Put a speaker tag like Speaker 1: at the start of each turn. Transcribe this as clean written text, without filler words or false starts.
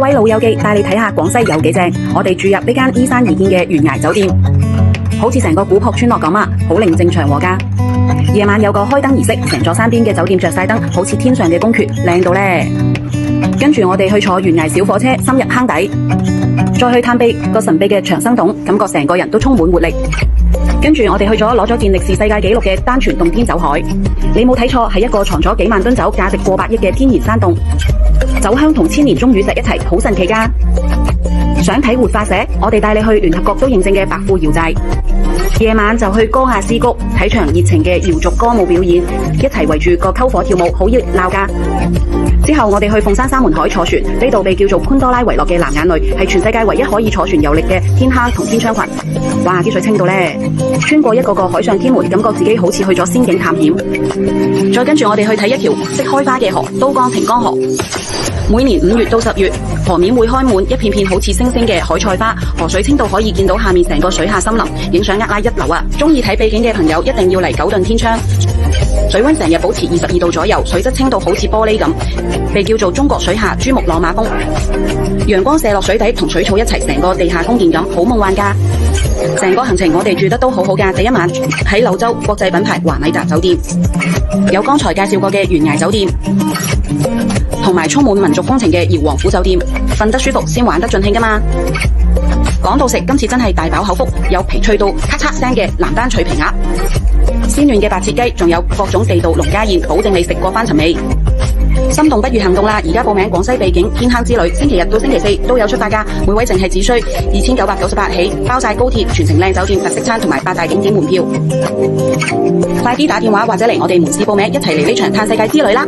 Speaker 1: 位老友記，帶你睇下廣西有幾正。我哋住入呢間依山而建嘅懸崖酒店，好似成個古樸村落咁啊，好寧靜祥和㗎。夜晚有個開燈儀式，成座山邊嘅酒店着晒燈，好似天上嘅宮闕，靚到呢。跟住我哋去坐懸崖小火車，深入坑底，再去探秘個神秘嘅長生洞，感覺成個人都充滿活力。跟住我哋去咗攞咗件歷史世界紀錄嘅丹泉洞天酒海，你冇睇錯，係一個藏咗幾萬噸酒、價值過百億嘅天然山洞，酒香同千年鐘乳石一齊，好神奇㗎。想睇活化石，我哋帶你去聯合國都認證嘅白虎窯寨。夜晚就去歌亞斯谷睇場熱情嘅瑤族歌舞表演，一齊圍住個篝火跳舞，好熱鬧㗎。之後我哋去鳳山沙門海坐船，呢度被叫做潘多拉遺落嘅藍眼淚，係全世界唯一可以坐船遊歷嘅天坑同天窗群。哇，啲水清到呢，穿過一個個海上天門，感覺自己好似去咗仙境探險。再跟住我哋去睇一條識開花嘅河——都江平江河。每年5月到10月，河面會開滿一片片好似星星嘅海菜花，河水清到可以見到下面成個水下森林，影相一流啊！中意睇秘境嘅朋友一定要嚟9頓天窗，水溫成日保持22度左右，水質清到好似玻璃咁，被叫做中國水下珠穆朗瑪峰。陽光射落水底，同水草一齊，成個地下宮殿咁，好夢幻㗎。成個行程我哋住得都好好㗎。第一晚喺柳州國際品牌華禮達酒店，有剛才介紹過嘅懸崖酒店，同埋充滿民族風情嘅瑤王府酒店，瞓得舒服先玩得盡興㗎嘛。講到食，今次真係大飽口福，有皮脆到咔嚓聲嘅南丹脆皮鴨，鮮嫩嘅白切雞，仲有各種地道農家宴，保證你食過翻尋味。心動不如行動啦！而家報名廣西秘境天坑之旅，星期日到星期四都有出發㗎，每位淨係只需2998起，包晒高鐵、全程靚酒店、特色餐同埋8大景點門票。快啲打電話或者嚟我哋門市報名，一齊嚟呢場嘆世界之旅啦！